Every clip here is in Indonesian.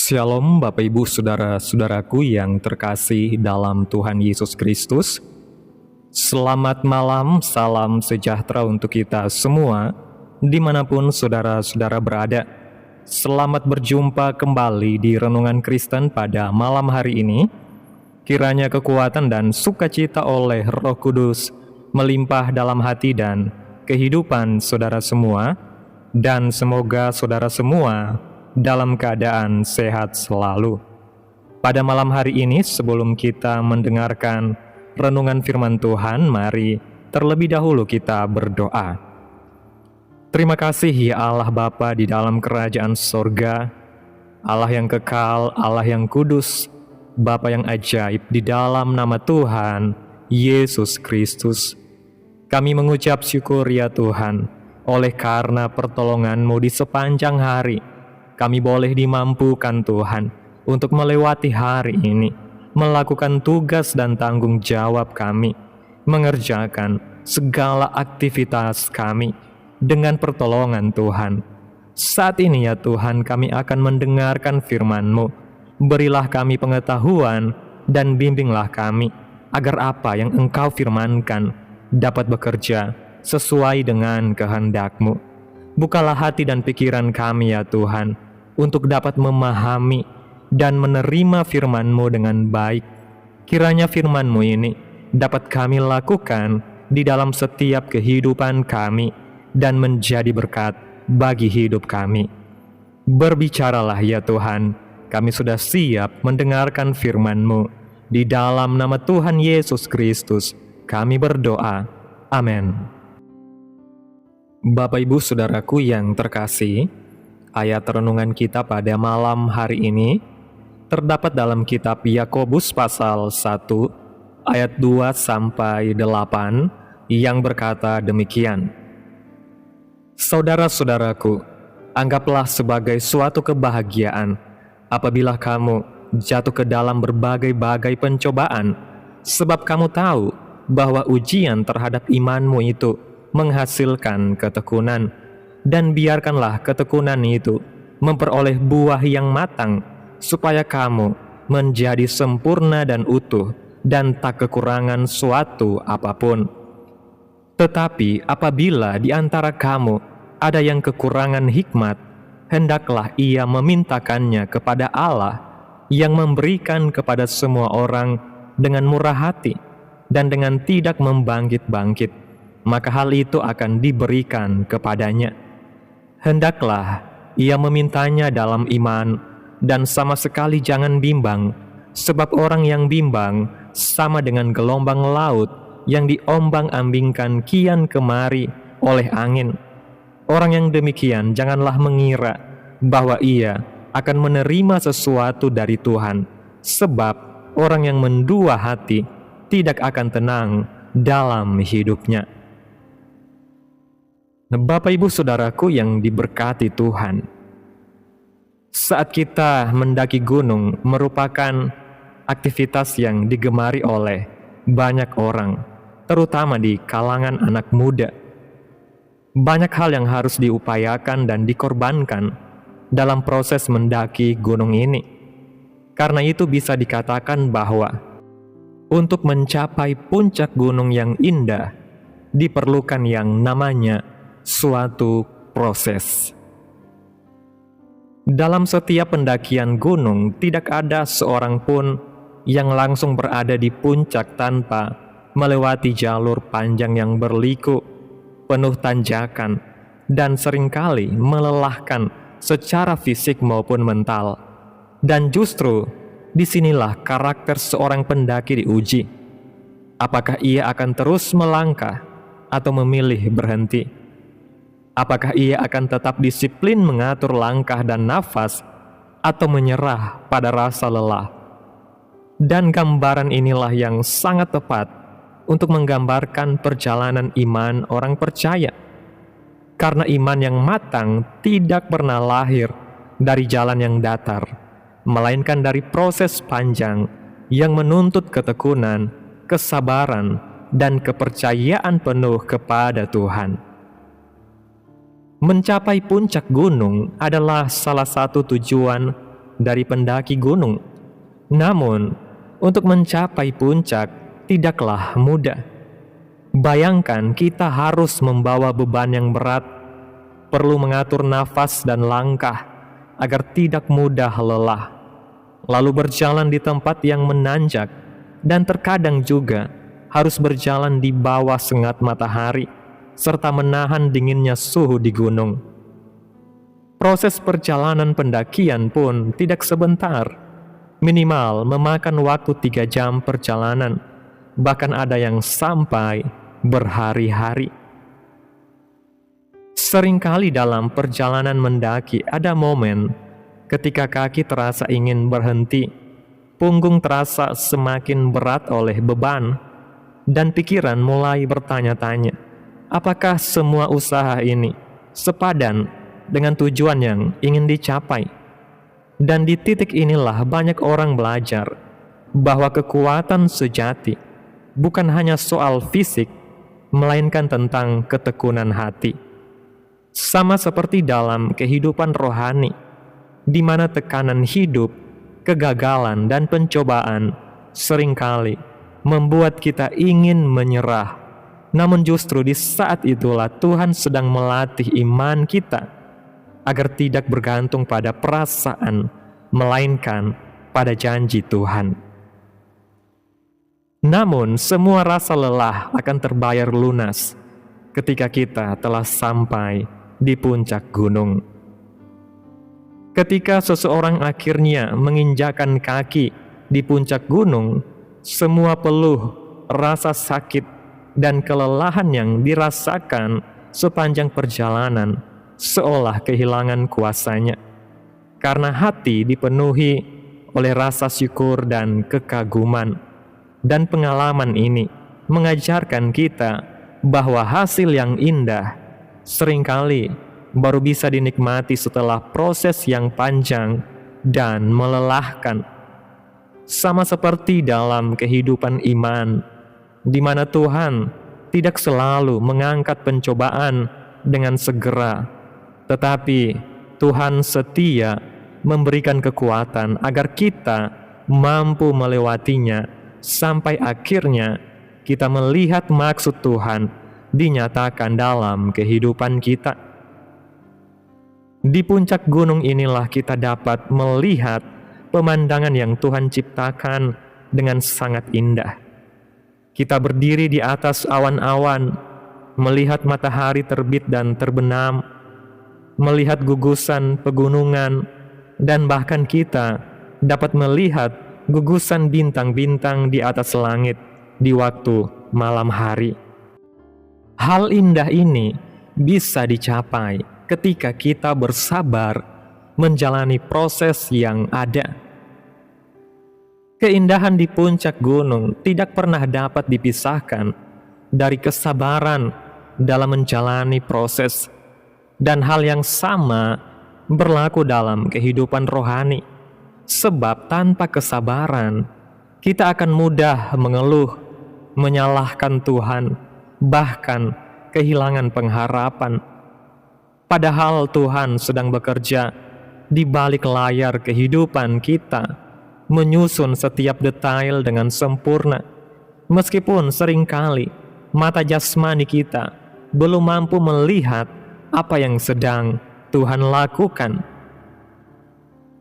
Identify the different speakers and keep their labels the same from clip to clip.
Speaker 1: Shalom Bapak Ibu Saudara-saudaraku yang terkasih dalam Tuhan Yesus Kristus. Selamat malam, salam sejahtera untuk kita semua dimanapun saudara-saudara berada. Selamat berjumpa kembali di Renungan Kristen pada malam hari ini. Kiranya kekuatan dan sukacita oleh Roh Kudus melimpah dalam hati dan kehidupan saudara semua, dan semoga saudara semua dalam keadaan sehat selalu. Pada malam hari ini, sebelum kita mendengarkan renungan firman Tuhan, mari terlebih dahulu kita berdoa. Terima kasih ya Allah Bapa di dalam kerajaan sorga, Allah yang kekal, Allah yang kudus, Bapa yang ajaib, di dalam nama Tuhan Yesus Kristus. Kami mengucap syukur ya Tuhan, oleh karena pertolongan-Mu di sepanjang hari, kami boleh dimampukan Tuhan untuk melewati hari ini, melakukan tugas dan tanggung jawab kami, mengerjakan segala aktivitas kami dengan pertolongan Tuhan. Saat ini ya Tuhan, kami akan mendengarkan firman-Mu. Berilah kami pengetahuan dan bimbinglah kami, agar apa yang Engkau firmankan dapat bekerja sesuai dengan kehendak-Mu. Bukalah hati dan pikiran kami ya Tuhan, untuk dapat memahami dan menerima firman-Mu dengan baik. Kiranya firman-Mu ini dapat kami lakukan di dalam setiap kehidupan kami dan menjadi berkat bagi hidup kami. Berbicaralah ya Tuhan, kami sudah siap mendengarkan firman-Mu. Di dalam nama Tuhan Yesus Kristus kami berdoa. Amin. Bapak Ibu Saudaraku yang terkasih, ayat renungan kita pada malam hari ini terdapat dalam kitab Yakobus pasal 1 ayat 2-8 yang berkata demikian. Saudara-saudaraku, anggaplah sebagai suatu kebahagiaan apabila kamu jatuh ke dalam berbagai-bagai pencobaan, sebab kamu tahu bahwa ujian terhadap imanmu itu menghasilkan ketekunan. Dan biarkanlah ketekunan itu memperoleh buah yang matang, supaya kamu menjadi sempurna dan utuh, dan tak kekurangan suatu apapun. Tetapi apabila di antara kamu ada yang kekurangan hikmat, hendaklah ia memintakannya kepada Allah, yang memberikan kepada semua orang dengan murah hati, dan dengan tidak membangkit-bangkit, maka hal itu akan diberikan kepadanya. Hendaklah ia memintanya dalam iman, dan sama sekali jangan bimbang, sebab orang yang bimbang sama dengan gelombang laut yang diombang-ambingkan kian kemari oleh angin. Orang yang demikian janganlah mengira bahwa ia akan menerima sesuatu dari Tuhan, sebab orang yang mendua hati tidak akan tenang dalam hidupnya. Bapak Ibu Saudaraku yang diberkati Tuhan, saat kita mendaki gunung merupakan aktivitas yang digemari oleh banyak orang, terutama di kalangan anak muda. Banyak hal yang harus diupayakan dan dikorbankan dalam proses mendaki gunung ini. Karena itu bisa dikatakan bahwa untuk mencapai puncak gunung yang indah diperlukan yang namanya suatu proses. Dalam setiap pendakian gunung, tidak ada seorang pun yang langsung berada di puncak tanpa melewati jalur panjang yang berliku, penuh tanjakan, dan seringkali melelahkan secara fisik maupun mental. Dan justru disinilah karakter seorang pendaki diuji. Apakah ia akan terus melangkah atau memilih berhenti? Apakah ia akan tetap disiplin mengatur langkah dan nafas, atau menyerah pada rasa lelah? Dan gambaran inilah yang sangat tepat untuk menggambarkan perjalanan iman orang percaya. Karena iman yang matang tidak pernah lahir dari jalan yang datar, melainkan dari proses panjang yang menuntut ketekunan, kesabaran, dan kepercayaan penuh kepada Tuhan. Mencapai puncak gunung adalah salah satu tujuan dari pendaki gunung. Namun, untuk mencapai puncak tidaklah mudah. Bayangkan kita harus membawa beban yang berat, perlu mengatur nafas dan langkah agar tidak mudah lelah, lalu berjalan di tempat yang menanjak, dan terkadang juga harus berjalan di bawah sengat matahari, serta menahan dinginnya suhu di gunung. Proses perjalanan pendakian pun tidak sebentar, minimal memakan waktu 3 jam perjalanan, bahkan ada yang sampai berhari-hari. Seringkali dalam perjalanan mendaki ada momen ketika kaki terasa ingin berhenti, punggung terasa semakin berat oleh beban, dan pikiran mulai bertanya-tanya, apakah semua usaha ini sepadan dengan tujuan yang ingin dicapai? Dan di titik inilah banyak orang belajar bahwa kekuatan sejati bukan hanya soal fisik, melainkan tentang ketekunan hati. Sama seperti dalam kehidupan rohani, di mana tekanan hidup, kegagalan, dan pencobaan seringkali membuat kita ingin menyerah. Namun justru di saat itulah Tuhan sedang melatih iman kita agar tidak bergantung pada perasaan, melainkan pada janji Tuhan. Namun semua rasa lelah akan terbayar lunas ketika kita telah sampai di puncak gunung. Ketika seseorang akhirnya menginjakkan kaki di puncak gunung, semua peluh, rasa sakit, dan kelelahan yang dirasakan sepanjang perjalanan seolah kehilangan kuasanya, karena hati dipenuhi oleh rasa syukur dan kekaguman. Dan pengalaman ini mengajarkan kita bahwa hasil yang indah seringkali baru bisa dinikmati setelah proses yang panjang dan melelahkan. Sama seperti dalam kehidupan iman, di mana Tuhan tidak selalu mengangkat pencobaan dengan segera, tetapi Tuhan setia memberikan kekuatan agar kita mampu melewatinya sampai akhirnya kita melihat maksud Tuhan dinyatakan dalam kehidupan kita. Di puncak gunung inilah kita dapat melihat pemandangan yang Tuhan ciptakan dengan sangat indah. Kita berdiri di atas awan-awan, melihat matahari terbit dan terbenam, melihat gugusan pegunungan, dan bahkan kita dapat melihat gugusan bintang-bintang di atas langit di waktu malam hari. Hal indah ini bisa dicapai ketika kita bersabar menjalani proses yang ada. Keindahan di puncak gunung tidak pernah dapat dipisahkan dari kesabaran dalam menjalani proses, dan hal yang sama berlaku dalam kehidupan rohani. Sebab tanpa kesabaran, kita akan mudah mengeluh, menyalahkan Tuhan, bahkan kehilangan pengharapan. Padahal Tuhan sedang bekerja di balik layar kehidupan kita, menyusun setiap detail dengan sempurna. Meskipun seringkali mata jasmani kita belum mampu melihat apa yang sedang Tuhan lakukan.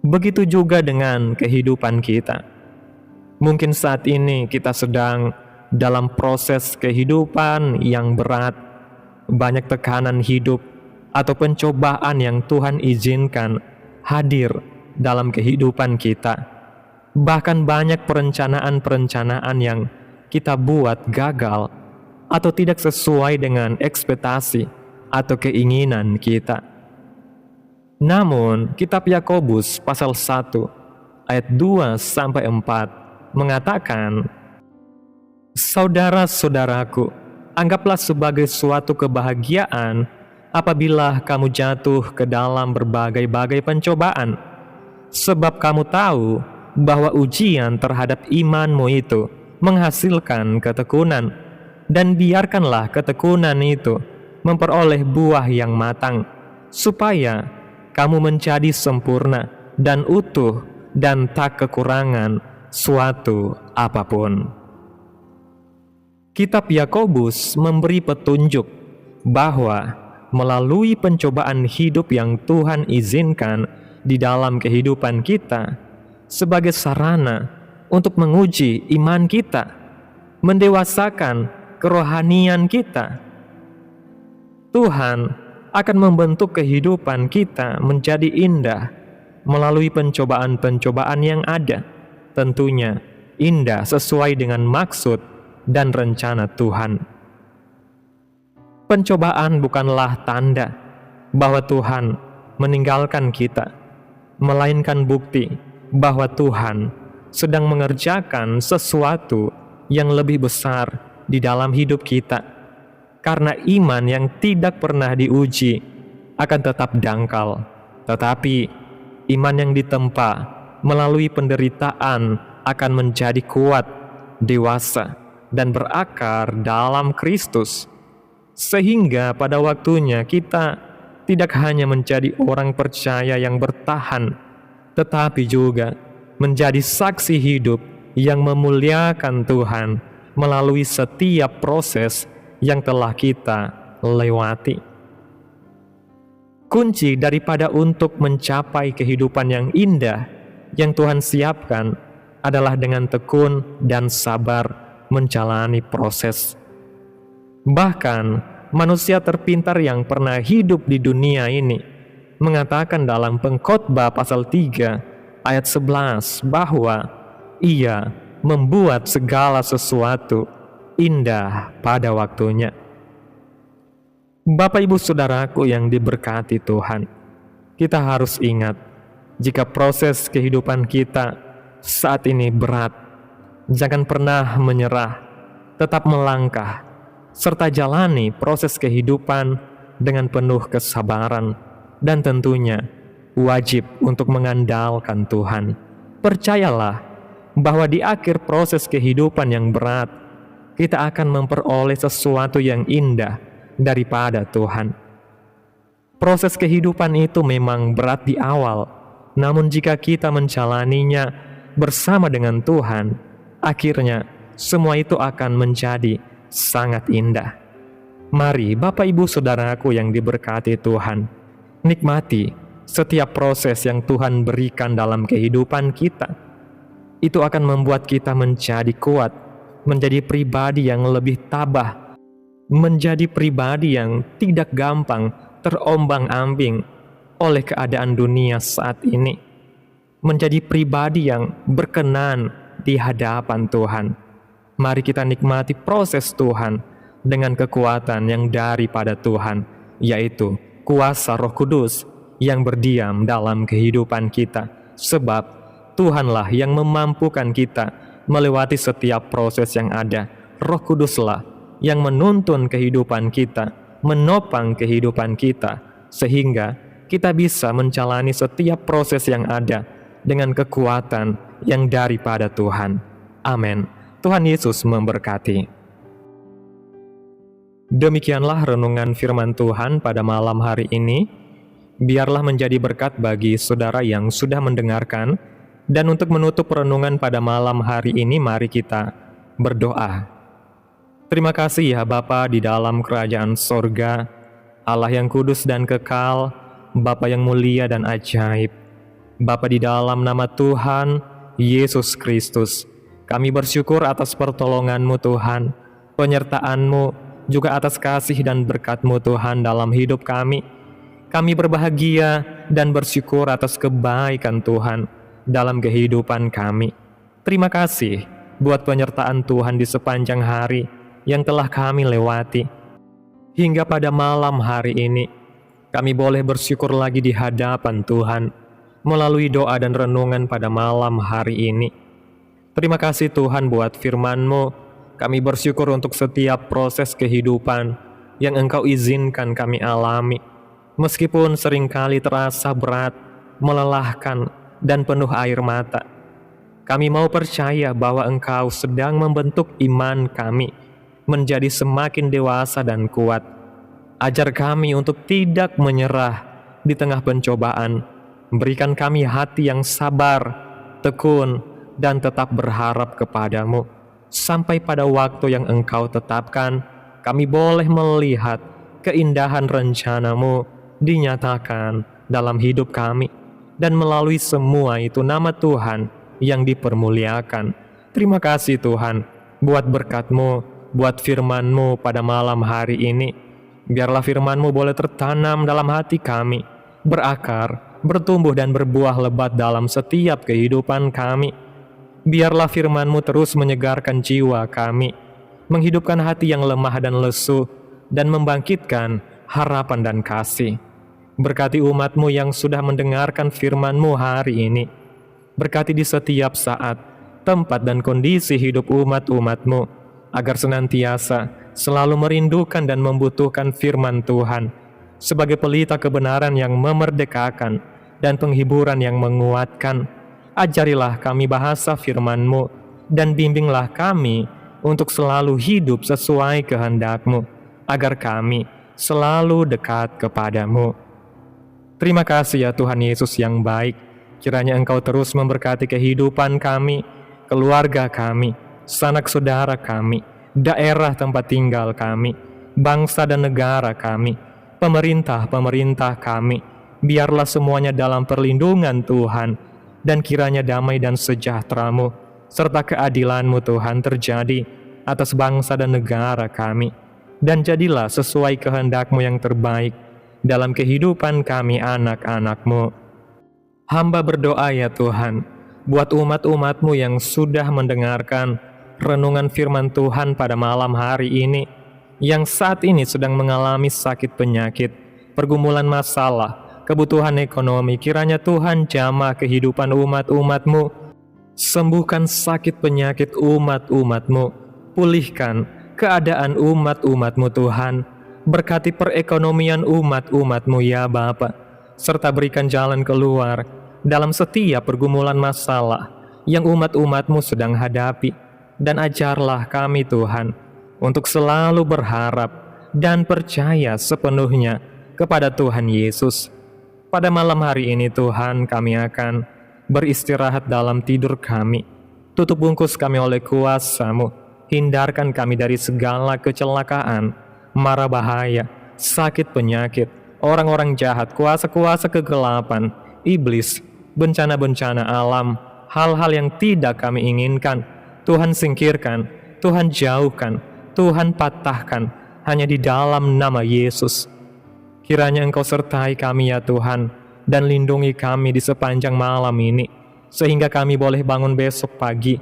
Speaker 1: Begitu juga dengan kehidupan kita. Mungkin saat ini kita sedang dalam proses kehidupan yang berat, banyak tekanan hidup atau pencobaan yang Tuhan izinkan hadir dalam kehidupan kita. Bahkan banyak perencanaan-perencanaan yang kita buat gagal atau tidak sesuai dengan ekspektasi atau keinginan kita. Namun, kitab Yakobus pasal 1 ayat 2-4 mengatakan, "Saudara-saudaraku, anggaplah sebagai suatu kebahagiaan apabila kamu jatuh ke dalam berbagai-bagai pencobaan, sebab kamu tahu bahwa ujian terhadap imanmu itu menghasilkan ketekunan, dan biarkanlah ketekunan itu memperoleh buah yang matang, supaya kamu menjadi sempurna dan utuh dan tak kekurangan suatu apapun. Kitab Yakobus memberi petunjuk bahwa melalui pencobaan hidup yang Tuhan izinkan di dalam kehidupan kita sebagai sarana untuk menguji iman kita, mendewasakan kerohanian kita. Tuhan akan membentuk kehidupan kita menjadi indah melalui pencobaan-pencobaan yang ada. Tentunya indah sesuai dengan maksud dan rencana Tuhan. Pencobaan bukanlah tanda bahwa Tuhan meninggalkan kita, melainkan bukti bahwa Tuhan sedang mengerjakan sesuatu yang lebih besar di dalam hidup kita. Karena iman yang tidak pernah diuji akan tetap dangkal, tetapi iman yang ditempa melalui penderitaan akan menjadi kuat, dewasa, dan berakar dalam Kristus. Sehingga pada waktunya kita tidak hanya menjadi orang percaya yang bertahan, tetapi juga menjadi saksi hidup yang memuliakan Tuhan melalui setiap proses yang telah kita lewati. Kunci daripada untuk mencapai kehidupan yang indah yang Tuhan siapkan adalah dengan tekun dan sabar menjalani proses. Bahkan manusia terpintar yang pernah hidup di dunia ini mengatakan dalam Pengkhotbah pasal 3 ayat 11 bahwa ia membuat segala sesuatu indah pada waktunya. Bapak Ibu Saudaraku yang diberkati Tuhan, kita harus ingat, jika proses kehidupan kita saat ini berat, jangan pernah menyerah, tetap melangkah, serta jalani proses kehidupan dengan penuh kesabaran, dan tentunya wajib untuk mengandalkan Tuhan. Percayalah bahwa di akhir proses kehidupan yang berat, kita akan memperoleh sesuatu yang indah daripada Tuhan. Proses kehidupan itu memang berat di awal, namun jika kita menjalaninya bersama dengan Tuhan, akhirnya semua itu akan menjadi sangat indah. Mari Bapak Ibu Saudaraku yang diberkati Tuhan, nikmati setiap proses yang Tuhan berikan dalam kehidupan kita. Itu akan membuat kita menjadi kuat, menjadi pribadi yang lebih tabah, menjadi pribadi yang tidak gampang terombang-ambing oleh keadaan dunia saat ini, menjadi pribadi yang berkenan di hadapan Tuhan. Mari kita nikmati proses Tuhan dengan kekuatan yang daripada Tuhan, yaitu kuasa Roh Kudus yang berdiam dalam kehidupan kita, sebab Tuhanlah yang memampukan kita melewati setiap proses yang ada. Roh Kuduslah yang menuntun kehidupan kita, menopang kehidupan kita, sehingga kita bisa menjalani setiap proses yang ada dengan kekuatan yang daripada Tuhan. Amin. Tuhan Yesus memberkati. Demikianlah renungan firman Tuhan pada malam hari ini. Biarlah menjadi berkat bagi saudara yang sudah mendengarkan. Dan untuk menutup renungan pada malam hari ini, mari kita berdoa. Terima kasih ya Bapa di dalam kerajaan sorga, Allah yang kudus dan kekal, Bapa yang mulia dan ajaib. Bapa di dalam nama Tuhan Yesus Kristus, kami bersyukur atas pertolongan-Mu Tuhan, penyertaan-Mu, juga atas kasih dan berkat-Mu Tuhan dalam hidup kami. Kami berbahagia dan bersyukur atas kebaikan Tuhan dalam kehidupan kami. Terima kasih buat penyertaan Tuhan di sepanjang hari yang telah kami lewati. Hingga pada malam hari ini, kami boleh bersyukur lagi di hadapan Tuhan melalui doa dan renungan pada malam hari ini. Terima kasih Tuhan buat firman-Mu. Kami bersyukur untuk setiap proses kehidupan yang Engkau izinkan kami alami. Meskipun seringkali terasa berat, melelahkan, dan penuh air mata, kami mau percaya bahwa Engkau sedang membentuk iman kami menjadi semakin dewasa dan kuat. Ajar kami untuk tidak menyerah di tengah pencobaan, Berikan kami hati yang sabar, tekun, dan tetap berharap kepadamu. Sampai pada waktu yang Engkau tetapkan, kami boleh melihat keindahan rencanamu dinyatakan dalam hidup kami. Dan melalui semua itu nama Tuhan yang dipermuliakan. Terima kasih Tuhan buat berkat-Mu, buat firman-Mu pada malam hari ini. Biarlah firman-Mu boleh tertanam dalam hati kami, berakar, bertumbuh dan berbuah lebat dalam setiap kehidupan kami. Biarlah firman-Mu terus menyegarkan jiwa kami, menghidupkan hati yang lemah dan lesu, dan membangkitkan harapan dan kasih. Berkati umat-Mu yang sudah mendengarkan firman-Mu hari ini. Berkati di setiap saat, tempat dan kondisi hidup umat-umat-Mu, agar senantiasa selalu merindukan dan membutuhkan firman Tuhan, sebagai pelita kebenaran yang memerdekakan dan penghiburan yang menguatkan. Ajarilah kami bahasa firman-Mu, dan bimbinglah kami untuk selalu hidup sesuai kehendak-Mu, agar kami selalu dekat kepadamu. Terima kasih ya Tuhan Yesus yang baik. Kiranya Engkau terus memberkati kehidupan kami, keluarga kami, sanak saudara kami, daerah tempat tinggal kami, bangsa dan negara kami, pemerintah-pemerintah kami. Biarlah semuanya dalam perlindungan Tuhan, dan kiranya damai dan sejahtera-Mu serta keadilan-Mu Tuhan terjadi atas bangsa dan negara kami. Dan jadilah sesuai kehendak-Mu yang terbaik dalam kehidupan kami anak-anak-Mu. Hamba berdoa ya Tuhan, buat umat-umat-Mu yang sudah mendengarkan renungan firman Tuhan pada malam hari ini, yang saat ini sedang mengalami sakit penyakit, pergumulan masalah, kebutuhan ekonomi. Kiranya Tuhan jamah kehidupan umat-umat-Mu, sembuhkan sakit penyakit umat-umat-Mu, pulihkan keadaan umat-umat-Mu Tuhan, berkati perekonomian umat-umat-Mu ya Bapa, serta berikan jalan keluar dalam setiap pergumulan masalah yang umat-umat-Mu sedang hadapi. Dan ajarlah kami Tuhan untuk selalu berharap dan percaya sepenuhnya kepada Tuhan Yesus. Pada malam hari ini Tuhan, kami akan beristirahat dalam tidur kami. Tutup bungkus kami oleh kuasa-Mu, hindarkan kami dari segala kecelakaan, mara bahaya, sakit penyakit, orang-orang jahat, kuasa-kuasa kegelapan, iblis, bencana-bencana alam, hal-hal yang tidak kami inginkan. Tuhan singkirkan, Tuhan jauhkan, Tuhan patahkan, hanya di dalam nama Yesus. Kiranya Engkau sertai kami ya Tuhan, dan lindungi kami di sepanjang malam ini, sehingga kami boleh bangun besok pagi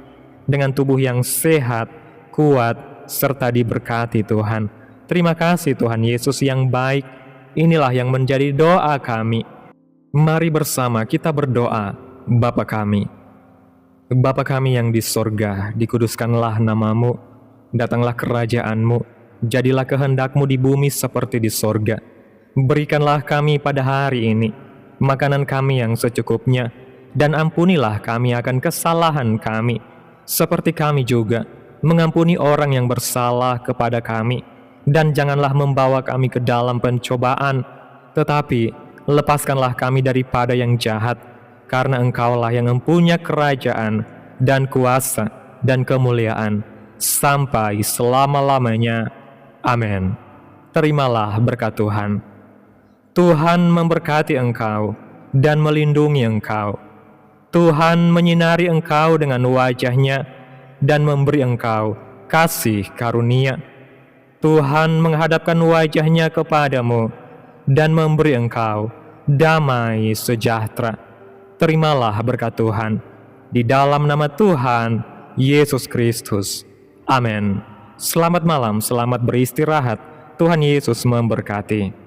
Speaker 1: dengan tubuh yang sehat, kuat, serta diberkati Tuhan. Terima kasih Tuhan Yesus yang baik. Inilah yang menjadi doa kami. Mari bersama kita berdoa. Bapa kami yang di sorga, dikuduskanlah nama-Mu, datanglah kerajaan-Mu, jadilah kehendak-Mu di bumi seperti di sorga. Berikanlah kami pada hari ini makanan kami yang secukupnya, dan ampunilah kami akan kesalahan kami, seperti kami juga mengampuni orang yang bersalah kepada kami. Dan janganlah membawa kami ke dalam pencobaan, tetapi lepaskanlah kami daripada yang jahat, karena Engkaulah yang mempunyai kerajaan dan kuasa dan kemuliaan sampai selama-lamanya. Amin. Terimalah berkat Tuhan. Tuhan memberkati engkau dan melindungi engkau. Tuhan menyinari engkau dengan wajah-Nya dan memberi engkau kasih karunia. Tuhan menghadapkan wajah-Nya kepadamu dan memberi engkau damai sejahtera. Terimalah berkat Tuhan di dalam nama Tuhan Yesus Kristus. Amin. Selamat malam, selamat beristirahat. Tuhan Yesus memberkati.